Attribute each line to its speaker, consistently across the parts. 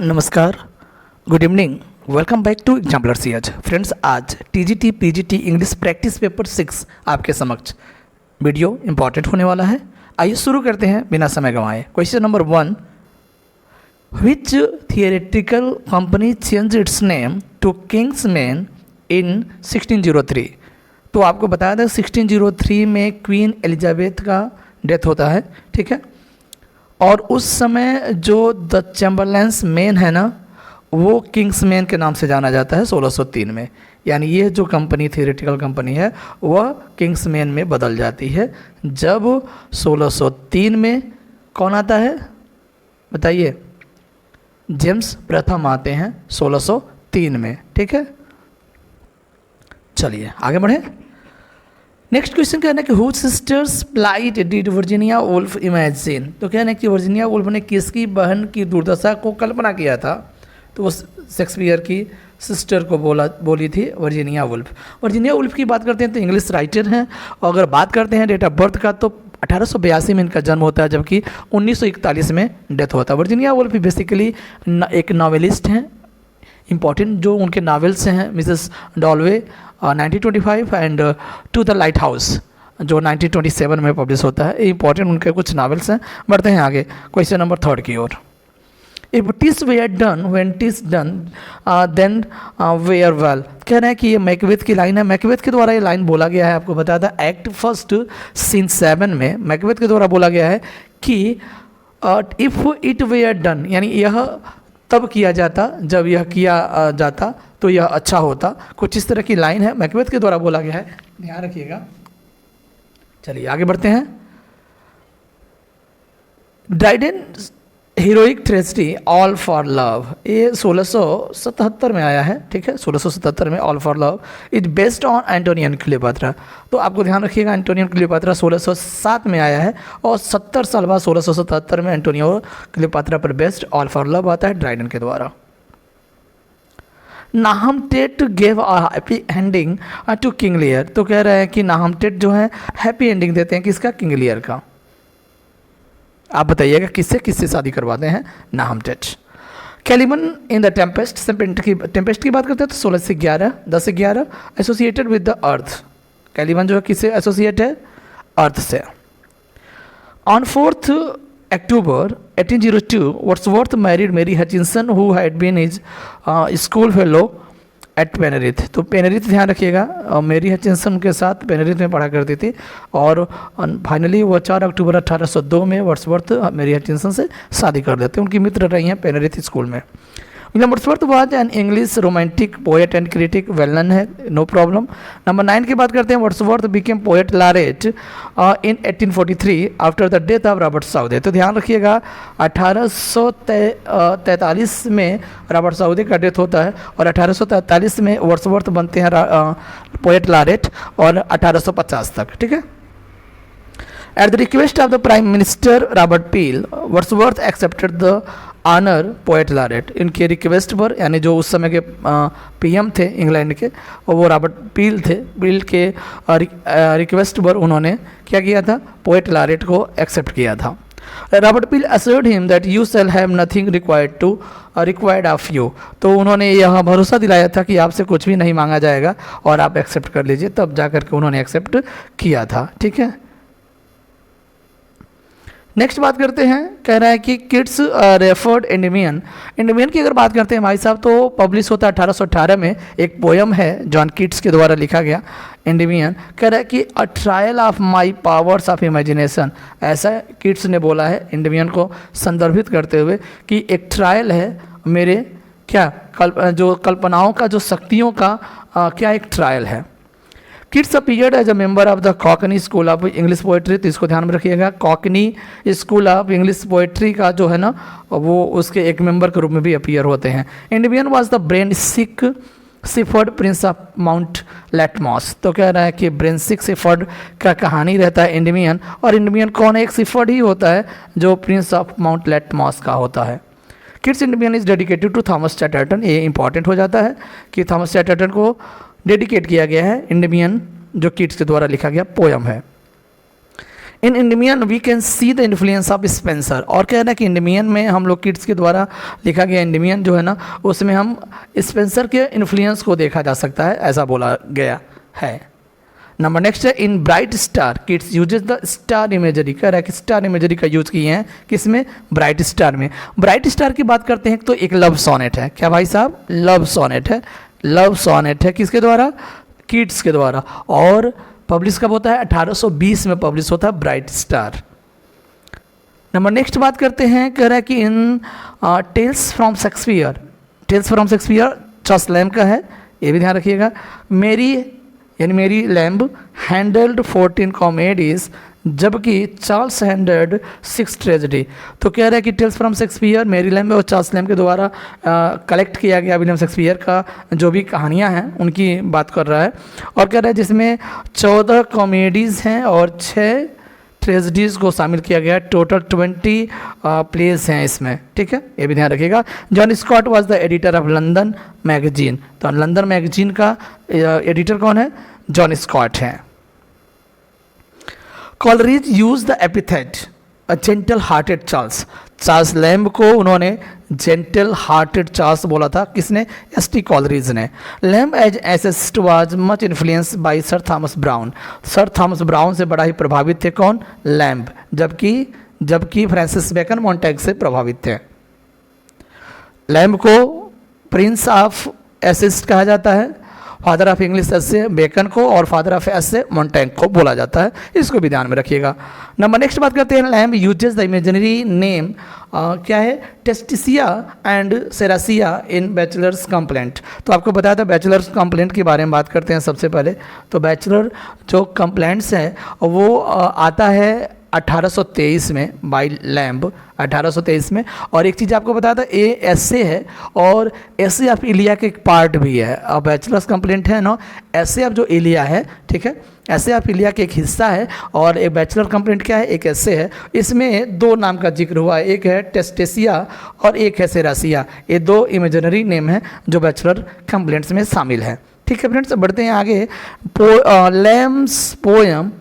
Speaker 1: नमस्कार, good evening, welcome back to exemplar CH. Friends, आज TGT PGT English practice paper 6 आपके समक्ष video important होने वाला है। आइए शुरू करते हैं बिना समय गंवाए। Question number 1, which theoretical company change its name to Kingsman in 1603। तो आपको बताया था 1603 में क्वीन एलिजाबेथ का डेथ होता है, ठीक है। और उस समय जो द चैम्बरलेंस मैन है ना, वो किंग्स मैन के नाम से जाना जाता है 1603 में। यानी ये जो कंपनी थियोरेटिकल कंपनी है वह किंग्स मैन में बदल जाती है जब 1603 में कौन आता है बताइए? जेम्स प्रथम आते हैं 1603 में, ठीक है। चलिए आगे बढ़े। नेक्स्ट क्वेश्चन कहना है कि who sister's plight did Virginia Woolf imagine. तो कहना है कि वर्जीनिया वुल्फ ने किसकी बहन की दुर्दशा को कल्पना किया था? तो वो शेक्सपियर की सिस्टर को बोली थी वर्जीनिया वुल्फ। वर्जीनिया वुल्फ की बात करते हैं तो इंग्लिश राइटर हैं, और अगर बात करते हैं डेट ऑफ बर्थ का तो 1882 में इनका जन्म होता है, जबकि 1941 में डेथ होता है। वर्जीनिया वुल्फ बेसिकली एक नॉवेलिस्ट हैं। इंपॉर्टेंट जो उनके नावल्स हैं Mrs Dalloway 1925 and to the lighthouse जो 1927 में पब्लिश होता है। इंपॉर्टेंट उनके कुछ नावल्स हैं। बढ़ते हैं आगे क्वेश्चन नंबर 3 की ओर। If tis were done when tis done then were well. कह रहे हैं कि ये मैकबेथ की लाइन है। मैकबेथ के द्वारा ये लाइन बोला गया है, आपको बताया था एक्ट 1 सीन 7 में मैकबेथ के द्वारा बोला गया है कि इफ़ इट वेयर डन, यानी यह तब किया जाता जब यह किया जाता तो यह अच्छा होता। कुछ इस तरह की लाइन है, मैकबेथ के द्वारा बोला गया है, ध्यान रखिएगा। चलिए आगे बढ़ते हैं। Dryden heroic tragedy all for love, ये 1677 में आया है, ठीक है। 1677 में all for love is based on Antonian Cleopatra. तो आपको ध्यान रखिएगा, एंटोनियन क्लियोपात्रा 1607 में आया है और 70 साल बाद 1677 में एंटोनियो क्लियोपात्रा पर बेस्ड ऑल फॉर लव आता है ड्राइडेन के द्वारा। Nahum Tate gave a happy ending to King Lear. तो कह रहे हैं कि नाहम टेट जो है हैप्पी एंडिंग देते हैं किसका? किंग लियर का। आप बताइएगा किससे किससे शादी करवाते हैं Nahum Tate. Caliban in the Tempest, Tempest की बात करते हैं तो 16 से 11, 10 से 11 एसोसिएटेड विद द अर्थ। कैलिमन जो है किससे एसोसिएट है? अर्थ से। On 4th October 1802 Wordsworth married Mary Hutchinson who had been his school fellow at Penrith. तो पेनरिथ ध्यान रखिएगा, मैरी हचिंसन के साथ पेनरिथ में पढ़ा करती थी और फाइनली वो 4 अक्टूबर 1802 में वर्ड्सवर्थ मैरी हचिंसन से शादी कर देते हैं। उनकी मित्र रही हैं पेनरिथ स्कूल में। William Wordsworth was an English romantic poet and critic, well known है, नो प्रॉब्लम। नंबर 9 की बात करते हैं। Wordsworth became poet laureate in 1843 after the death of Robert Southey. तो ध्यान रखिएगा 1843 में रॉबर्ट साउदे का डेथ होता है और 1843 में वर्ड्सवर्थ बनते हैं पोएट लॉरेट और 1850 तक, ठीक है। At the request of the Prime Minister Robert Peel, Wordsworth accepted the honor poet laureate। इनके रिक्वेस्ट पर, यानी जो उस समय के पीएम थे इंग्लैंड के और वो रॉबर्ट पील थे, पील के रिक्वेस्ट पर उन्होंने क्या किया था? पोएट लॉरेट को एक्सेप्ट किया था। Robert peel assured him that you shall have nothing required of you। तो उन्होंने यह भरोसा दिलाया था कि आपसे कुछ भी नहीं मांगा जाएगा और आप एक्सेप्ट कर लीजिए, तब जाकर के उन्होंने एक्सेप्ट किया था, ठीक है। नेक्स्ट बात करते हैं। कह रहा है कि किड्स रेफर्ड एंडेमियन। एंडेमियन की अगर बात करते हैं भाई साहब तो पब्लिश होता है 1818 में। एक पोयम है जॉन किड्स के द्वारा लिखा गया एंडेमियन। कह रहा है कि a trial of my powers of imagination, ऐसा किड्स ने बोला है एंडेमियन को संदर्भित करते हुए कि एक ट्रायल है मेरे क्या जो कल्पनाओं का, जो शक्तियों का क्या एक ट्रायल है। Keats appeared as a member of the Cockney school of English poetry. तो इसको ध्यान में रखिएगा, Cockney school of English poetry का जो है ना वो उसके एक मेंबर के रूप में भी अपीयर होते हैं। Endymion was the brainsick shepherd prince of Mount Latmos. तो कह रहा है कि ब्रेन सिक सिफर्ड का कहानी रहता है एंडेमियन, और एंडेमियन कौन है? एक सिफर्ड ही होता है जो प्रिंस ऑफ माउंट लेटमॉस का होता है। Keats Endymion is dedicated to Thomas Chatterton. ये इंपॉर्टेंट हो जाता है कि थॉमस चैटरटन को डेडिकेट किया गया है एंडेमियन, जो किड्स के द्वारा लिखा गया पोयम है। In Endymion we can see the influence of Spenser, और कह रहा है कि इंडियन में हम लोग किड्स के द्वारा लिखा गया इंडियन जो है ना, उसमें हम स्पेंसर के इन्फ्लुएंस को देखा जा सकता है, ऐसा बोला गया है। नंबर नेक्स्ट है in bright star Keats uses the star imagery, कह रहा है कि स्टार इमेजरी का यूज किए हैं किसमें, ब्राइट स्टार में। ब्राइट स्टार की बात करते हैं तो एक लव सोनेट है, क्या भाई साहब, लव सोनेट है, लव सोनेट है किसके द्वारा, किड्स के द्वारा, और पब्लिश कब होता है, 1820 में पब्लिश होता है ब्राइट स्टार। नंबर नेक्स्ट बात करते हैं, कह रहा है कि in tales from Shakespeare, tales from Shakespeare Charles Lamb का है, ये भी ध्यान रखिएगा। मेरी यानी मेरी लैम्ब हैंडल्ड 14 कॉमेडीज, जबकि चार्ल्स हैंडल्ड 6 ट्रेजेडी। तो कह रहा है कि tales from Shakespeare Mary Lamb और चार्ल्स लैम्ब के द्वारा कलेक्ट किया गया विलियम शेक्सपियर का जो भी कहानियाँ हैं उनकी बात कर रहा है, और कह रहा है जिसमें 14 कॉमेडीज़ हैं और 6 ट्रेजेडीज़ को शामिल किया गया, टोटल 20 प्लेस हैं इसमें, ठीक है, ये भी ध्यान रखिएगा। John Scott was the editor of London magazine, तो लंदन मैगजीन का एडिटर कौन है, जॉन स्कॉट है। Coleridge use the epithet a gentle hearted Charles, Charles Lamb को उन्होंने जेंटल हार्टेड चार्ल्स बोला था, किसने, एस.टी. कॉलरिज ने। Lamb as essayist was much influence by Sir Thomas Browne, Sir Thomas Browne से बड़ा ही प्रभावित थे कौन, लैम्ब, जबकि फ्रांसिस बेकन मॉन्टेग से प्रभावित थे। लैम्ब को प्रिंस ऑफ एसेस्ट कहा जाता है, father of English essay Bacon को, और फादर ऑफ एसे मॉन्टेग को बोला जाता है, इसको भी ध्यान में रखिएगा। नंबर नेक्स्ट बात करते हैं, lamb uses the imaginary name क्या है, टेस्टिसिया एंड सेरासिया इन बैचलर्स कंप्लेंट। तो आपको बताया था बैचलर्स कंप्लेंट के बारे में बात करते हैं सबसे पहले। तो बैचलर जो कंप्लेंट्स हैं वो आता है 1823 में बाय लैम्ब, 1823 में। और एक चीज़ आपको बताया था, ए एसे है और एसे ऑफ इलिया के एक पार्ट भी है। अब बैचलर्स कंप्लेंट है ना, एसे ऑफ जो इलिया है, ठीक है, एसे ऑफ इलिया के एक हिस्सा है, और एक बैचलर कंप्लेंट क्या है, एक एसे है। इसमें 2 नाम का जिक्र हुआ है, एक है टेस्टेसिया और एक है सेरासिया, ये 2 इमेजिनरी नेम हैं जो बैचलर कंप्लेंट्स में शामिल हैं, ठीक है फ्रेंड्स। बढ़ते हैं आगे। Lamb's poem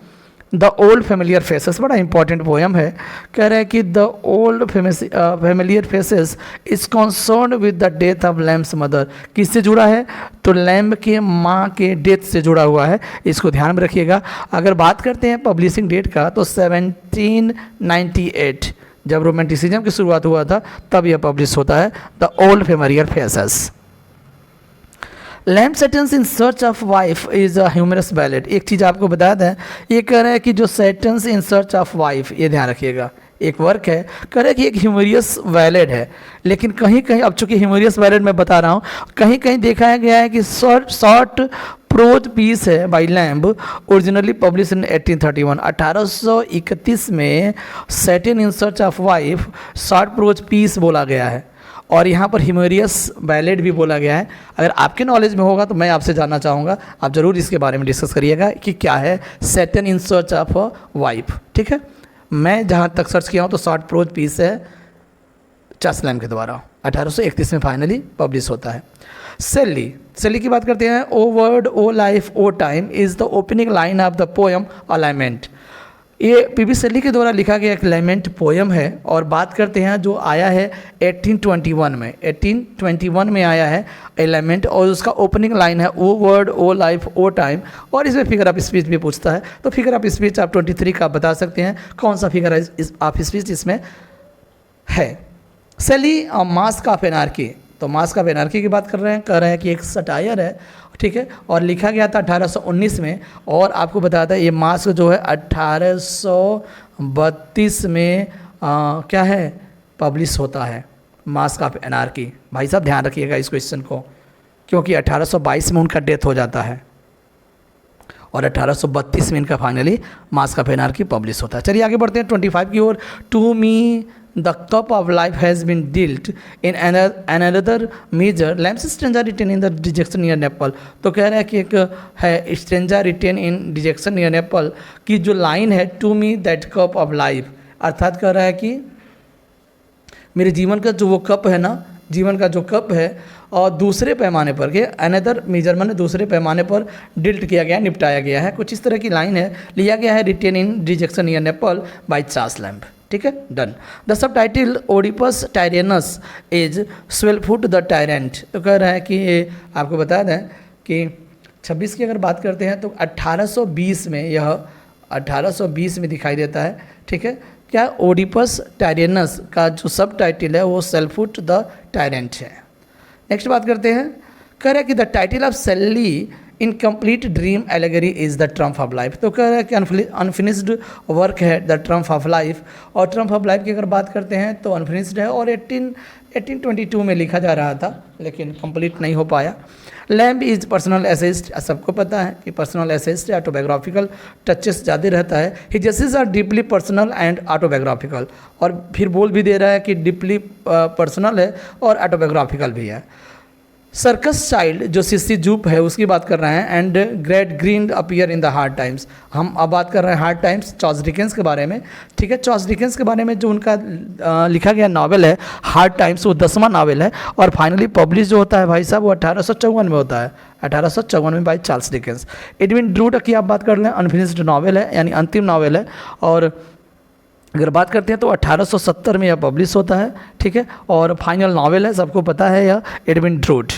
Speaker 1: the old familiar faces, बड़ा इंपॉर्टेंट पोएम है। कह रहा है कि the old familiar faces is concern with the death of Lamb's mother, किससे जुड़ा है, तो लैम्ब के माँ के डेथ से जुड़ा हुआ है, इसको ध्यान में रखिएगा। अगर बात करते हैं पब्लिशिंग डेट का, तो 1798 जब रोमांटिसिज्म की शुरुआत हुआ था तब यह पब्लिश होता है, the old familiar faces. Lamb Satan's in search of wife is a humorous ballad, एक चीज़ आपको बता दें, ये कह रहा है कि जो Satan's in search of wife, ये ध्यान रखिएगा, एक वर्क है, कह रहा है कि एक ह्यूमरियस बैलेड है, लेकिन कहीं कहीं, अब चूंकि ह्यूमरियस बैलेड मैं बता रहा हूँ, कहीं कहीं देखा गया है कि शॉर्ट प्रोज पीस है by Lamb, originally publish in 1831, 1831 में Seton in search of wife short prose piece बोला गया है, और यहाँ पर ह्यूमरियस बैलेड भी बोला गया है। अगर आपके नॉलेज में होगा तो मैं आपसे जानना चाहूँगा, आप ज़रूर इसके बारे में डिस्कस करिएगा कि क्या है सेटन इन सर्च ऑफ वाइफ, ठीक है। मैं जहाँ तक सर्च किया हूँ तो शॉर्ट प्रोज पीस है चार्ल्स लैम्ब के द्वारा, 1831 में फाइनली पब्लिश होता है। सेली की बात करते हैं। O world O life O time is the opening line of the poem a lament, ये पी.बी. शेली के द्वारा लिखा गया एक लैमेंट पोएम है, और बात करते हैं जो आया है 1821 में आया है ए लैमेंट, और उसका ओपनिंग लाइन है ओ world O life O time, और इसमें फिगर ऑफ स्पीच भी पूछता है। तो फिगर ऑफ स्पीच आप 23 का बता सकते हैं, कौन सा फिगर ऑफ स्पीच इसमें है। शेली मास्क ऑफ एनार्की, तो मास्क ऑफ एनार्की की बात कर रहे हैं, कह रहे हैं कि एक सटायर है, ठीक है, और लिखा गया था 1819 में, और आपको बताया था ये मास्क जो है 1832 में क्या है पब्लिश होता है, मास्क ऑफ एनार्की। भाई साहब ध्यान रखिएगा इस क्वेश्चन को, क्योंकि 1822 में उनका डेथ हो जाता है, और 1832 में इनका finally mask of anarchy publish होता है। चलिए आगे बढ़ते हैं 25 की ओर। To me the cup of life has been dealt in another measure Lamb's stranger written in the dejection near Naples. तो कह रहा है कि एक है stranger written in dejection near Naples की जो लाइन है, to me that cup of life, अर्थात कह रहा है कि मेरे जीवन का जो वो कप है ना, जीवन का जो कप है और दूसरे पैमाने पर के अनदर मेजरमेंट दूसरे पैमाने पर डिल्ट किया गया, निपटाया गया है। कुछ इस तरह की लाइन है, लिया गया है written in rejection in Naples by Charles Lamb. ठीक है, done. The subtitle Oedipus Tyrannus is Swellfoot the tyrant. तो कह रहा है कि आपको बता दें कि 26 की अगर बात करते हैं तो 1820 में, यह 1820 में दिखाई देता है। ठीक है, क्या ओडिपस टायरेनस का जो सब टाइटल है वो सेल्फुट द टायरेंट है। नेक्स्ट बात करते हैं, कह रहा है कि द टाइटल ऑफ सेली incomplete dream allegory is the Trump of life. तो कह रहा है कि अनफिनिश्ड वर्क है द ट्रम्प ऑफ लाइफ, और ट्रम्प ऑफ लाइफ की अगर बात करते हैं तो अनफिनिश्ड है और 1822 में लिखा जा रहा था लेकिन कंप्लीट नहीं हो पाया। लैम्ब इज़ पर्सनल एसेस्ट, सबको पता है कि पर्सनल एसेस्ट ऑटोबायोग्राफिकल टचेस ज़्यादा रहता है। His essays are deeply personal and autobiographical, और फिर बोल भी दे रहा है कि डीपली पर्सनल है और ऑटोबायोग्राफिकल भी है। सर्कस चाइल्ड जो सिस्सी जूप है उसकी बात कर रहे हैं, and great green appear in the hard times. हम अब बात कर रहे हैं हार्ड टाइम्स, चार्ल्स डिकेंस के बारे में। ठीक है, चार्ल्स डिकेंस के बारे में जो उनका लिखा गया नावल है हार्ड टाइम्स, वो 10वां नावल है और फाइनली पब्लिश जो होता है भाई साहब वो 1854 में होता है, 1854 में by Charles Dickens. Edwin druid की आप बात कर लें, अनफिनिश्ड नावल है यानी अंतिम नावल है, और अगर बात करते हैं तो 1870 में यह पब्लिश होता है। ठीक है, और फाइनल नावल है, सबको पता है यह Edwin Drood.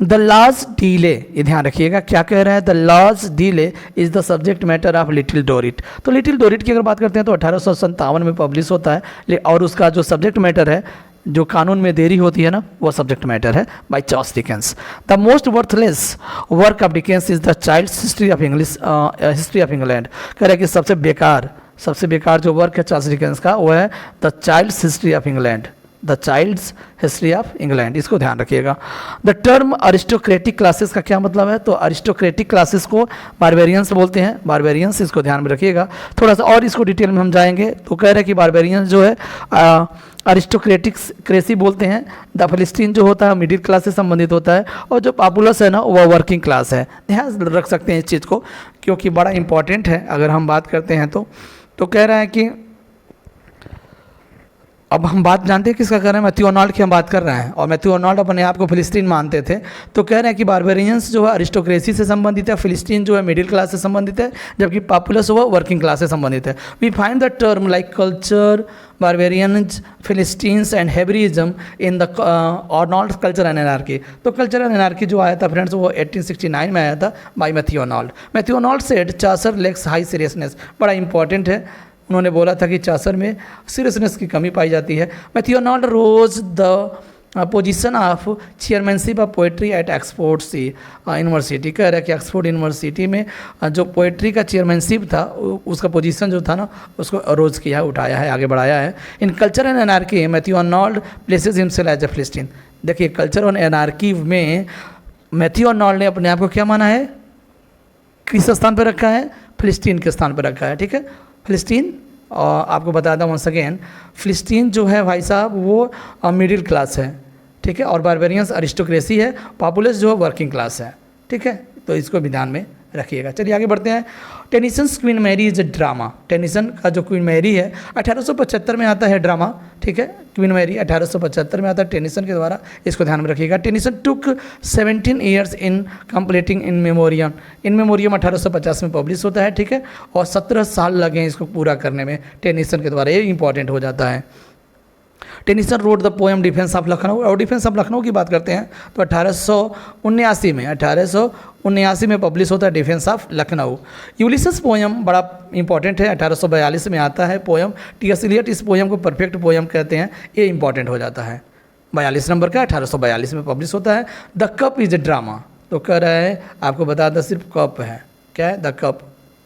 Speaker 1: The last delay, ये ध्यान रखिएगा क्या कह रहा है, the last delay is the subject matter of Little Dorrit. तो लिटिल डोरिट की अगर बात करते हैं तो 1857 में पब्लिश होता है, और उसका जो सब्जेक्ट मैटर है, जो कानून में देरी होती है ना, वो सब्जेक्ट मैटर है by Charles Dickens. The most worthless work of Dickens is the child's history of history of England. कह रहे हैं कि सबसे बेकार जो वर्क है चार्ल्स डिकेंस का वो है the child's history of England, the child's history of England, इसको ध्यान रखिएगा। द टर्म अरिस्टोक्रेटिक क्लासेस का क्या मतलब है, तो अरिस्टोक्रेटिक क्लासेस को बारबेरियंस बोलते हैं, बारबेरियंस, इसको ध्यान में रखिएगा। थोड़ा सा और इसको डिटेल में हम जाएंगे तो कह रहे हैं कि बारबेरियंस जो है अरिस्टोक्रेटिक क्रेसी बोलते हैं। द फिलिस्तीन जो होता है मिडिल क्लास से संबंधित होता है, और जो पॉपुलस है ना वह वर्किंग क्लास है। ध्यान रख सकते हैं इस चीज़ को क्योंकि बड़ा इंपॉर्टेंट है अगर हम बात करते हैं तो कह रहा है कि अब हम बात जानते हैं किसका कर रहे हैं, मैथ्यू आर्नोल्ड की हम बात कर रहे हैं, और मैथ्यू आर्नोल्ड अपने आप को फिलिस्तीन मानते थे। तो कह रहे हैं कि बारबेरियंस जो है अरिस्टोक्रेसी से संबंधित है, फिलिस्तीन जो है मिडिल क्लास से संबंधित है, जबकि पॉपुलस वो वर्किंग क्लास से संबंधित है। We find the term like culture, barbarians, Philistines and Hebraism in the Arnold culture and anarchy. तो कल्चर एंड एनार्की जो आया था फ्रेंड्स वो 1869 में आया था by Matthew Arnold. Matthew Arnold said Chaucer lacks high seriousness, बड़ा इंपॉर्टेंट है, उन्होंने बोला था कि चासर में सीरियसनेस की कमी पाई जाती है। Matthew Arnold rose the position of chairmanship of poetry at Oxford University. कह रहा है कि ऑक्सफोर्ड यूनिवर्सिटी में जो पोइट्री का चेयरमैनशिप था उसका पोजीशन जो था ना उसको रोज किया, उठाया है, आगे बढ़ाया है। In culture and anarchy Matthew Arnold places himself as a Philistine. देखिए कल्चर और एनार्की में मैथ्यू आर्नोल्ड ने अपने आप को क्या माना है, किस स्थान पर रखा है, फिलिस्तीन के स्थान पर रखा है। ठीक है, फिलिस्तीन, और आपको बता दूं वंस अगेन, फिलिस्तीन जो है भाई साहब वो मिडिल क्लास है। ठीक है, और बारबेरियंस अरिस्टोक्रेसी है, पॉपुलस जो है वर्किंग क्लास है। ठीक है, तो इसको भी ध्यान में रखिएगा। चलिए आगे बढ़ते हैं। Tennyson's Queen Mary is a drama. Tennyson का जो क्वीन मैरी है 1875 में आता है ड्रामा। ठीक है, क्वीन मैरी 1875 में आता है टेनिसन के द्वारा, इसको ध्यान में रखिएगा। Tennyson took 17 years in completing in memoriam. In memoriam 1850 में पब्लिश होता है। ठीक है, और 17 साल लगे इसको पूरा करने में टेनिसन के द्वारा, ये इंपॉर्टेंट हो जाता है। Tennyson road the poem defence of Lucknow, और डिफेंस ऑफ लखनऊ की बात करते हैं तो 1879 में पब्लिश होता है डिफेंस ऑफ लखनऊ। यूलिसस पोएम बड़ा इंपॉर्टेंट है, 1842 में आता है पोएम। टी.एस. इलियट इस पोएम को परफेक्ट पोएम कहते हैं, ये इंपॉर्टेंट हो जाता है। 42 नंबर का 1842 में पब्लिश होता है। The cup is a drama, तो कह रहा है आपको बता दें सिर्फ कप है, क्या है, द कप,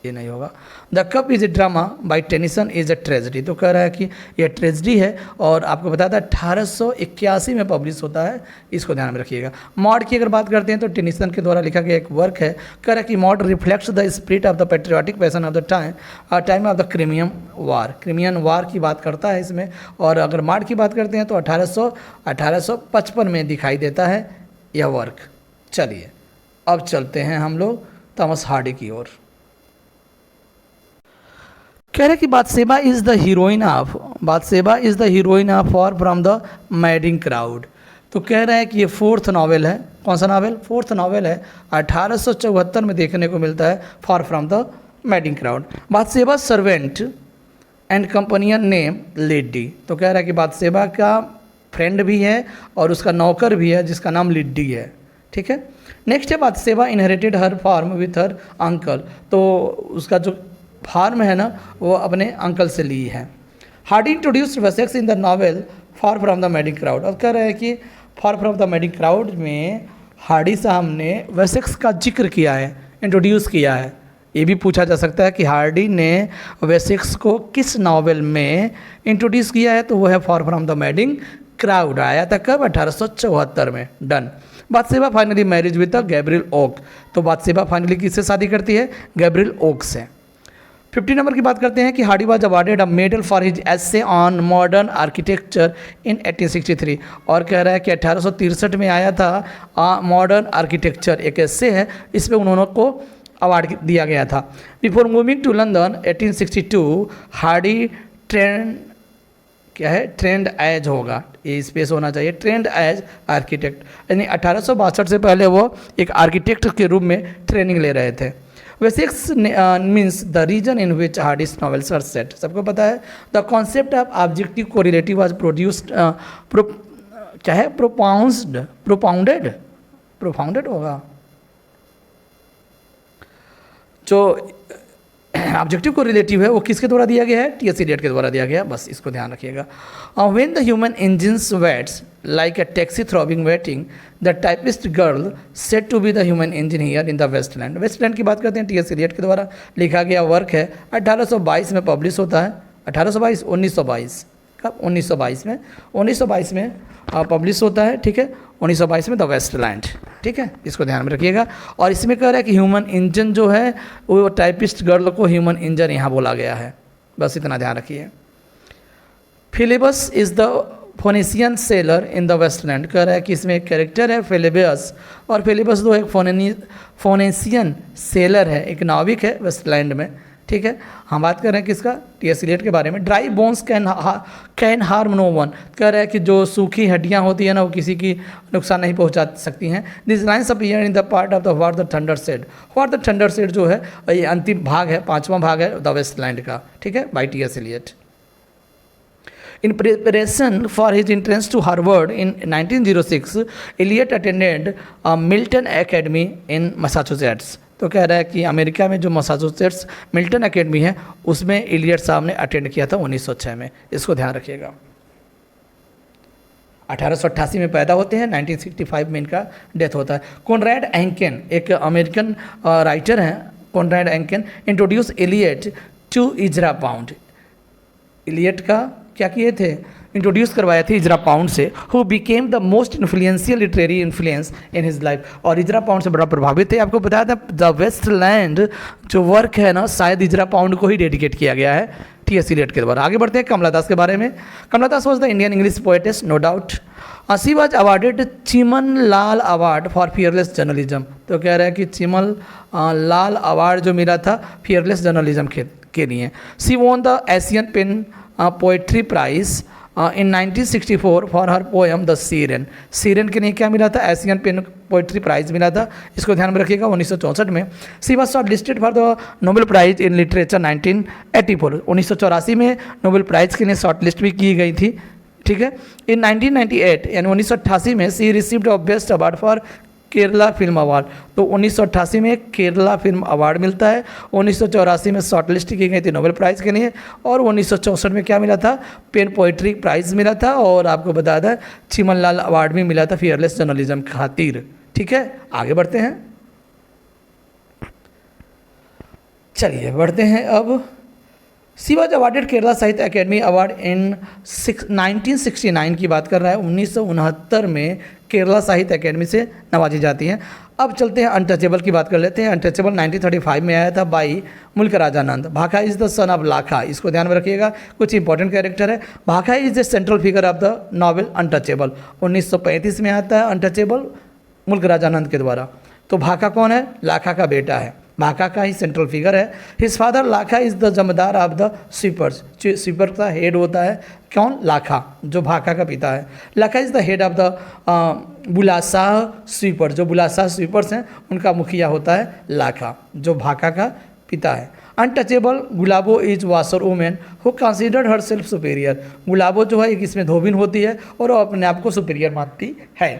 Speaker 1: ये नहीं होगा। The cup is a drama by Tennyson is a tragedy, तो कह रहा है कि यह ट्रेजिडी है, और आपको बताया था 1881 में पब्लिश होता है, इसको ध्यान में रखिएगा। मॉड की अगर बात करते हैं तो टेनिसन के द्वारा लिखा गया एक वर्क है। कह रहा है कि Maud reflects the spirit of the patriotic passion of the time of the Crimean war की बात करता है इसमें। और अगर मॉड की बात करते हैं तो 1855 में दिखाई देता है यह वर्क। चलिए अब चलते हैं हम लोग थॉमस हार्डी की ओर। कह रहे कि Bathsheba is the heroine of far from the madding crowd. तो कह रहा है कि ये फोर्थ नावल है। कौन सा नावल? फोर्थ नावल है। 1874 में देखने को मिलता है, far from the madding crowd. Bathsheba servant and companion name Liddy. तो कह रहा है कि बाथशेबा का फ्रेंड भी है और उसका नौकर भी है जिसका नाम लिड्डी है। ठीक है। नेक्स्ट है Bathsheba inherited her farm with her uncle. तो उसका जो फार्म है ना वो अपने अंकल से ली है। Hardy introduced Wessex in the novel far from the madding crowd. अब कह रहे हैं कि फार फ्रॉम द मैडिंग क्राउड में हार्डी साहब ने वेसेक्स का जिक्र किया है, इंट्रोड्यूस किया है। ये भी पूछा जा सकता है कि हार्डी ने वेसेक्स को किस नावल में इंट्रोड्यूस किया है, तो वो है far from the madding crowd. आया था कब? 1874 में। Done. Bathsheba finally marriage with the Gabriel Oak. तो बाथशेबा फाइनली किससे शादी करती है? गैब्रियल ओक से। 50 नंबर की बात करते हैं कि Hardy was awarded a medal for his essay on modern architecture इन 1863। और कह रहा है कि 1863 में आया था मॉडर्न आर्किटेक्चर, एक एसे है, इसमें उन्होंने को अवार्ड दिया गया था। Before moving to London 1862 Hardy trained क्या है? ट्रेंड एज होगा, ये स्पेस होना चाहिए, ट्रेंड एज आर्किटेक्ट। यानी 1862 से पहले वो एक आर्किटेक्ट के रूप में ट्रेनिंग ले रहे थे। Wessex means the region in which Hardy's novels are set. सबको पता है the concept of objective correlative was produced क्या है? प्रोपाउंडेड होगा। जो ऑब्जेक्टिव को रिलेटिव है वो किसके द्वारा दिया गया है? टी.एस. इलियट के द्वारा दिया गया। बस इसको ध्यान रखिएगा। When the human engines waits like a taxi throbbing waiting the typist girl set to be the human engine here in the Wasteland. Wasteland की बात करते हैं, टी.एस. इलियट के द्वारा लिखा गया वर्क है। 1822 में पब्लिश होता है। 1922 कब? 1922 में पब्लिश होता है। ठीक है। 1922 में द वेस्टलैंड। ठीक है, इसको ध्यान में रखिएगा। और इसमें कह रहा है कि ह्यूमन इंजन जो है वो टाइपिस्ट गर्ल को ह्यूमन इंजन यहाँ बोला गया है। बस इतना ध्यान रखिए। Phlebas is the Phoenician sailor in the waste land. कह रहा है कि इसमें एक कैरेक्टर है फिलिबस, और फिलिबस जो एक फोनेशियन सेलर है, एक नाविक है वेस्टलैंड में। ठीक है। हम बात कर रहे हैं किसका? टी.एस. इलियट के बारे में। Dry bones can harm no one. कह रहा है कि जो सूखी हड्डियां होती है ना वो किसी की नुकसान नहीं पहुंचा सकती हैं। This lines appear in the part of the what the thunder said. What the thunder said जो है ये अंतिम भाग है, 5वां भाग है द वेस्टलैंड का। ठीक है, by TS. Eliot. In preparation for his entrance to Harvard in 1906, Eliot attended Milton Academy in Massachusetts. तो कह रहा है कि अमेरिका में जो मैसाचुसेट्स मिल्टन एकेडमी है उसमें एलियट साहब ने अटेंड किया था 1906 में। इसको ध्यान रखिएगा। 1888 में पैदा होते हैं, 1965 में इनका डेथ होता है। कॉनराड एंकेन एक अमेरिकन राइटर हैं। Conrad Aiken introduce Eliot to Ezra Pound. Eliot का क्या किए थे? इंट्रोड्यूस करवाया थे इजरा पाउंड से, who became the most influential literary influence in his life. और इजरा पाउंड से बड़ा प्रभावित थे। आपको बताया था द वेस्टलैंड जो वर्क है ना शायद इजरा पाउंड को ही डेडिकेट किया गया है टी.एस. इलियट के द्वारा। आगे बढ़ते हैं कमला दास के बारे में। Kamala Das was the Indian English poetess, no doubt. She was awarded Chiman Lal award for fearless journalism. तो कह रहा है कि चिमन लाल अवार्ड जो मिला था फियरलेस जर्नलिज्म के लिए। She won the Asian PEN poetry prize in 1964 for her poem the siren. Siren के लिए क्या मिला था? एशियन पेन पोएट्री प्राइज मिला था। इसको ध्यान में रखिएगा। 1964 में। She was shortlisted for the Nobel prize in literature 1984। 1984 में नोबेल प्राइज के लिए शॉर्ट लिस्ट भी की गई थी। ठीक है। इन 1998 यानी 1988 में she received a best award for Kerala film award. तो 1988 में केरला फिल्म अवार्ड मिलता है। 1984 में शॉर्टलिस्ट की गई थी नोबेल प्राइज़ के लिए। और 1964 में क्या मिला था? पेन पोइट्री प्राइज़ मिला था। और आपको बता दें चिमन लाल अवार्ड भी मिला था फियरलेस जर्नलिज्म खातिर। ठीक है, आगे बढ़ते हैं। चलिए बढ़ते हैं अब। शी वॉज अवार्डेड केरला साहित्य अकेडमी अवार्ड इन 1969 की बात कर रहा है। 1969 में केरला साहित्य अकेडमी से नवाजी जाती हैं। अब चलते हैं अनटचेबल की बात कर लेते हैं। अनटचेबल 1935 में आया था बाई मुल्क राजानंद। भाखा इज़ द सन ऑफ लाखा। इसको ध्यान में रखिएगा, कुछ इंपॉर्टेंट कैरेक्टर है। भाखा is the central figure of the novel untouchable. 1935 में आता है अनटचेबल मुल्क राजानंद के द्वारा। तो भाखा कौन है? लाखा का बेटा है। भाका का ही सेंट्रल फिगर है। His father Lakha is the zamindar of the sweepers, sweeper का हेड होता है कौन, लाखा, जो भाका का पिता है। Lakha is the head of the Bulashah sweeper, जो बुलाशाह स्वीपर्स हैं उनका मुखिया होता है लाखा, जो भाका का पिता है। Untouchable Gulabo is washer women who considered herself superior, Gulabo जो है एक इसमें धोबिन होती है और वो अपने आप को सुपेरियर मानती है।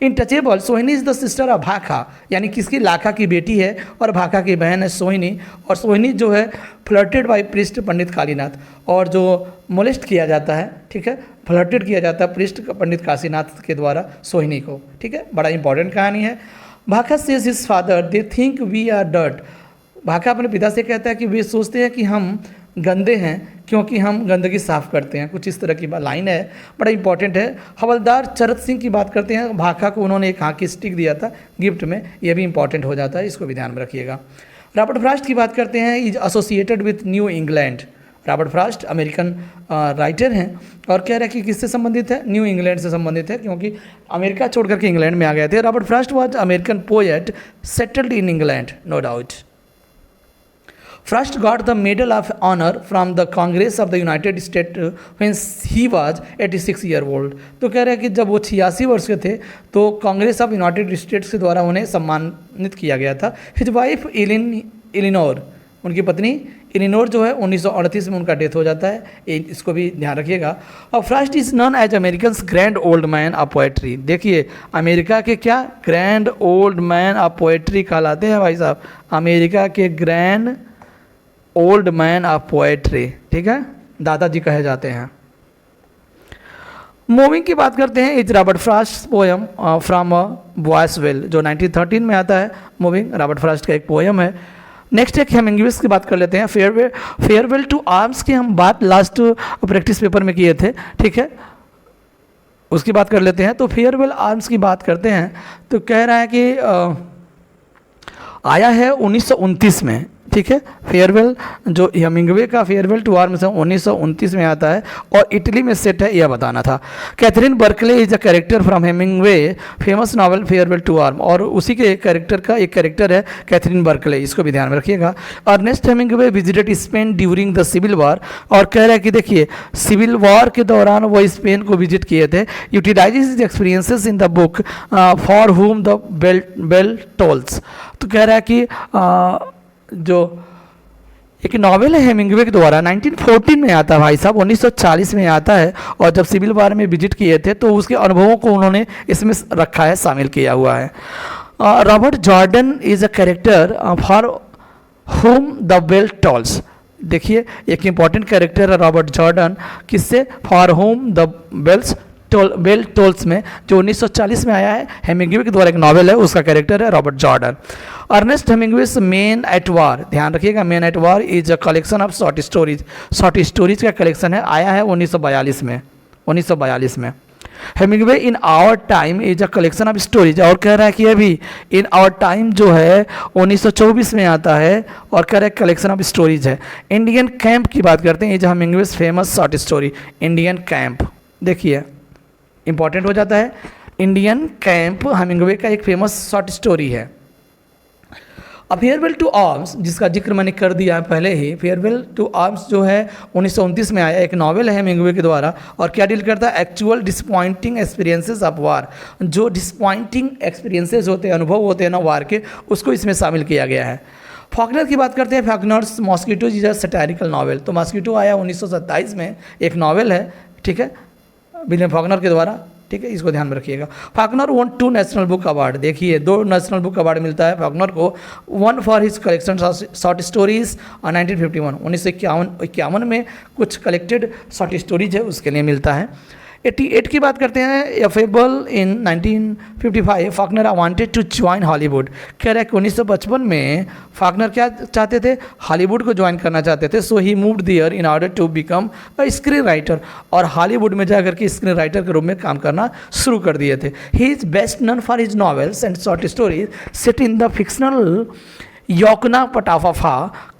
Speaker 1: इनटचेबल सोहिनी इज़ द सिस्टर ऑफ भाका, यानी किसकी, लाखा की बेटी है और भाका की बहन है सोहिनी, और सोहिनी जो है फ्लर्टेड बाई प्रिस्ट पंडित कालीनाथ, और जो मोलेस्ट किया जाता है, ठीक है, फ्लर्टेड किया जाता है प्रिस्ट पंडित काशीनाथ के द्वारा सोहिनी को, ठीक है, बड़ा इंपॉर्टेंट कहानी है। Bakha says his father they think we are dirt, Bakha अपने पिता से कहता है कि वे सोचते हैं कि हम गंदे हैं क्योंकि हम गंदगी साफ़ करते हैं, कुछ इस तरह की लाइन है, बड़ा इंपॉर्टेंट है। हवलदार चरत सिंह की बात करते हैं, भाका को उन्होंने एक हॉकी स्टिक दिया था गिफ्ट में, ये भी इंपॉर्टेंट हो जाता है, इसको भी ध्यान में रखिएगा। रॉबर्ट फ्रॉस्ट की बात करते हैं, is associated with new England, Robert Frost American writer हैं और कह रहे हैं कि किससे संबंधित है, न्यू इंग्लैंड से संबंधित है, क्योंकि अमेरिका छोड़ करके इंग्लैंड में आ गए थे। Robert Frost was American poet settled in England, no doubt. Frost got the Medal of Honor from the Congress of the United States when he was 86 year old। तो कह रहे हैं कि जब वो 86 वर्ष के थे तो कांग्रेस ऑफ यूनाइटेड स्टेट्स के द्वारा उन्हें सम्मानित किया गया था। हिज वाइफ इलिनोर, उनकी पत्नी इलिनोर जो है 1938 में उनका डेथ हो जाता है, इसको भी ध्यान रखिएगा। और Frost is known as American grand old man of poetry, देखिए अमेरिका के क्या grand old man of poetry कहलाते हैं भाई साहब, अमेरिका के grand old man of poetry, ठीक है, दादाजी कहे जाते हैं। मूविंग की बात करते हैं, is Robert Frost poem from boy's will, जो 1913 में आता है। मूविंग रॉबर्ट फ्रॉस्ट का एक पोएम है। नेक्स्ट एक हेमिंग्वेज की बात कर लेते हैं, फेयरवेल टू आर्म्स की हम बात लास्ट प्रैक्टिस पेपर में किए थे, ठीक है, उसकी बात कर लेते हैं। तो फेयरवेल आर्म्स की बात करते हैं तो कह रहा है कि आया है 1929 में, ठीक है, फेयरवेल जो हेमिंग्वे का फेयरवेल टू आर्म्स 1929 में आता है और इटली में सेट है, यह बताना था। Catherine Barkley is a character from Hemingway famous novel farewell to arm, और उसी के कैरेक्टर का एक कैरेक्टर है कैथरीन बर्कले, इसको भी ध्यान में रखिएगा। Ernest Hemingway visited Spain during the civil war, और कह रहा है कि देखिए सिविल वॉर के दौरान वो स्पेन को विजिट किए थे। Utilizes his experiences in the book for whom the bell tolls, तो कह रहा है कि जो एक नॉवेल है हेमिंग्वे के द्वारा 1914 में आता है भाई साहब, 1940 में आता है, और जब सिविल वॉर में विजिट किए थे तो उसके अनुभवों को उन्होंने इसमें रखा है, शामिल किया हुआ है। Robert Jordan is a character for whom the bell tolls, देखिए एक इंपॉर्टेंट कैरेक्टर है रॉबर्ट जॉर्डन, किससे, for whom the bell tolls में, जो 1940 में आया है, हेमिंग्वे के द्वारा एक नॉवेल है, उसका कैरेक्टर है Robert Jordan. Ernest Hemingway's men at war, ध्यान रखिएगा, men at war is a collection of short stories का कलेक्शन है, आया है 1942 में। Hemingway in our time is a collection of stories, और कह रहा है कि अभी इन आवर टाइम जो है 1924 में आता है और कह रहा है कलेक्शन ऑफ स्टोरीज है। इंडियन कैंप की बात करते हैं, is Hemingway's famous short story, Indian camp, देखिए इंपॉर्टेंट हो जाता है। इंडियन कैंप हेमिंग्वे का एक फेमस शॉर्ट स्टोरी है। अब फेयरवेल टू आर्म्स, जिसका जिक्र मैंने कर दिया है पहले ही, फेयरवेल टू आर्म्स जो है 1929 में आया, एक नॉवेल है हेमिंग्वे के द्वारा, और क्या डील करता है, actual disappointing experiences of war, जो डिसपॉइंटिंग एक्सपीरियंसेस होते हैं, अनुभव होते हैं ना वार के, उसको इसमें शामिल किया गया है। फॉकनर की बात करते हैं, Faulkner's mosquito is a satirical novel, तो मॉस्किटो आया 1927 में, एक नॉवेल है, ठीक है, विलियम फॉकनर के द्वारा, ठीक है, इसको ध्यान में रखिएगा। Faulkner won 2 national book award, देखिए 2 नेशनल बुक अवार्ड मिलता है फॉकनर को, one for his collection short stories और 1951 1951 में कुछ कलेक्टेड शॉर्ट स्टोरीज है, उसके लिए मिलता है। 88 की बात करते हैं, a fable in 1955 Faulkner wanted to join Hollywood, कह रहा है कि 1955 में फॉकनर क्या चाहते थे, हॉलीवुड को ज्वाइन करना चाहते थे। So he moved there in order to become a screenwriter, और हॉलीवुड में जाकर के स्क्रीन राइटर के रूप में काम करना शुरू कर दिए थे। He is best known for his novels and short stories set in the fictional Yoknapatawpha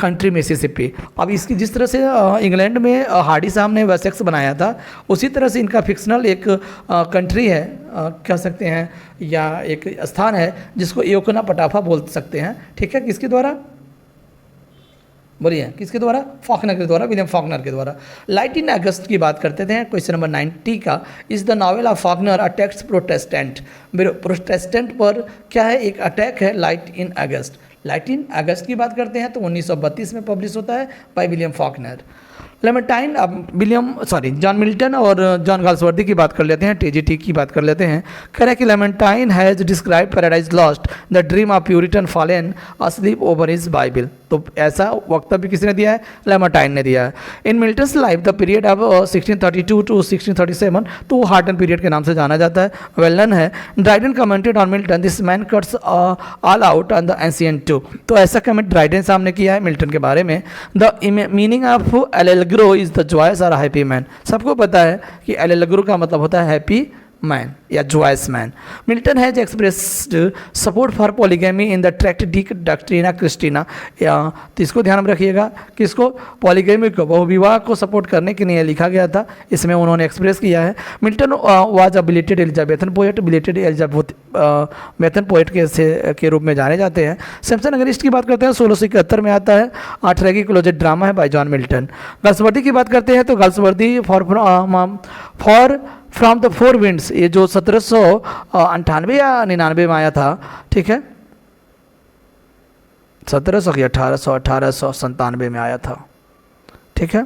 Speaker 1: county Mississippi. अब इसकी जिस तरह से इंग्लैंड में हार्डी साहब ने वेसेक्स बनाया था, उसी तरह से इनका फिक्शनल एक कंट्री है, कह सकते हैं, या एक स्थान है जिसको योकना पटाफा बोल सकते हैं, ठीक है, किसके द्वारा, बोलिए किसके द्वारा? फॉकनर के द्वारा, विलियम फॉकनर के द्वारा। लाइट इन अगस्त की बात करते थे, क्वेश्चन नंबर 90 का। Is the novel of Faulkner attacks Protestant. Protestant पर क्या है? एक अटैक है light in August. Light in अगस्त की बात करते हैं तो 1932 में पब्लिश होता है बाय विलियम फॉकनर। लेमेंटाइन, अब जॉन मिल्टन और जॉन गाल्सवर्दी की बात कर लेते हैं, टीजीटी की बात कर लेते हैं। कह रहे हैं कि Lamartine has describe Paradise Lost, the dream of Puritan fallen asleep over his Bible. तो ऐसा वक्तव्य किसने दिया है? लेमेंटाइन ने दिया है। In Milton's life the period of 1632 to 1637, तो वो हार्टन पीरियड के नाम से जाना जाता है, वेल नन है। Dryden commented on Milton, this man cuts all out on the ancient too. तो ऐसा कमेंट ड्राइडन साहब ने किया है मिल्टन के बारे में। The meaning of allegro is the joyous और हैप्पी मैन। सबको पता है कि एलेग्रो का मतलब होता है हैप्पी मैन या joyous man. Milton has expressed support for polygamy in the tract De Doctrina Christiana. तो इसको ध्यान में रखिएगा, किसको? पॉलीगैमी को, बहुविवाह को सपोर्ट करने के लिए लिखा गया था, इसमें उन्होंने एक्सप्रेस किया है। Milton was a belated Elizabethan poet, belated Elizabethan poet के रूप में जाने जाते हैं। सैमसन अगरिस्ट की बात करते हैं, 1671 में आता है, आर्थरेगी क्लोजेट ड्रामा है बाय जॉन मिल्टन। गाल्सवर्दी की बात करते हैं तो Galsworthy for from the four winds, ये जो 1798 या 99 में आया था, ठीक है, 1700 की 1897 में आया था, ठीक है,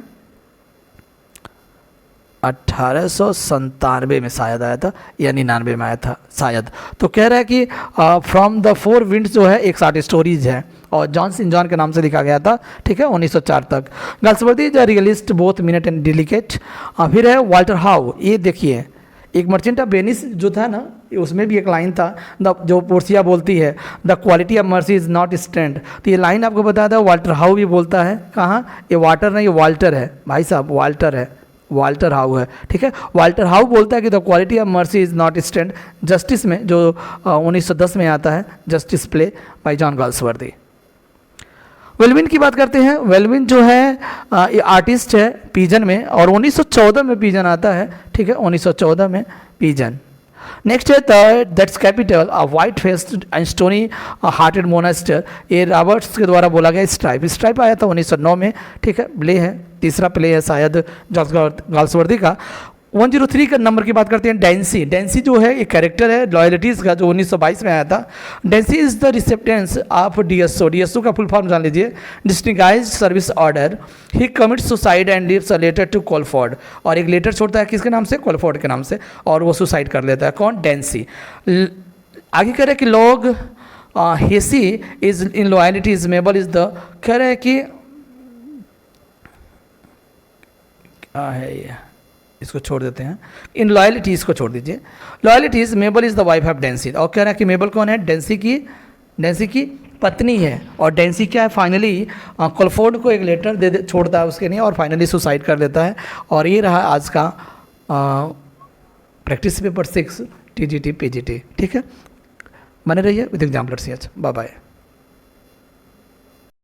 Speaker 1: 1897 में शायद आया था या 99 में आया था शायद। तो कह रहा है कि फ्रॉम द फोर विंड्स जो है एक शॉर्ट स्टोरीज है और जॉन सिन जॉन के नाम से लिखा गया था, ठीक है, 1904 तक। Galsworthy is a realist both minute and delicate. फिर है वाल्टर हाउ, ये देखिए एक मर्चेंट ऑफ वेनिस जो था ना, उसमें भी एक लाइन था जो पोर्सिया बोलती है, the quality of mercy is not strength. तो ये लाइन आपको बताया था, वाल्टर हाउ भी बोलता है। कहाँ? ये वाटर नहीं, ये वाल्टर है भाई साहब, वाल्टर है, वाल्टर हाउ है, ठीक है। वाल्टर हाउ बोलता है कि the quality of mercy is not strength, justice में, जो 1910 में आता है, justice play by John Galsworthy. वेलविन की बात करते हैं। वेलविन जो है ये आर्टिस्ट है पीजन में, और 1914 में पीजन आता है, ठीक है, 1914 में पीजन। नेक्स्ट है that's capital of white faced and stony hearted monster, ये रॉबर्ट्स के द्वारा बोला गया। स्ट्राइप आया था 1909 में, ठीक है, प्ले है, तीसरा प्ले है शायद जॉन गाल्सवर्दी का। 103 का नंबर की बात करते हैं। डेंसी, डेंसी जो है एक कैरेक्टर है लॉयल्टीज़ का, जो 1922 में आया था। Dancy is the recipient of DSO, DSO का फुल फॉर्म जान लीजिए, distinguished service order. He commits suicide and leaves a letter to Colford, और एक लेटर छोड़ता है किसके नाम से? कोलफोर्ड के नाम से, और वो सुसाइड कर लेता है। कौन? डेंसी। आगे कह रहे हैं कि लोग हेसी is in loyalty is Mabel is the, कह रहे हैं कि क्या है ये, इसको छोड़ देते हैं, इन लॉयल्टी इसको छोड़ दीजिए। Loyalties Mabel is the wife of Dancy, और कह रहा है कि मेबल कौन है? डेंसी की पत्नी है। और डेंसी क्या है? फाइनली कोलफोर्ड को एक लेटर छोड़ता है उसके लिए, और फाइनली सुसाइड कर लेता है। और ये रहा आज का प्रैक्टिस पेपर 6 TGT PGT, ठीक है। बने रहिए with exemplar CH। Bye bye.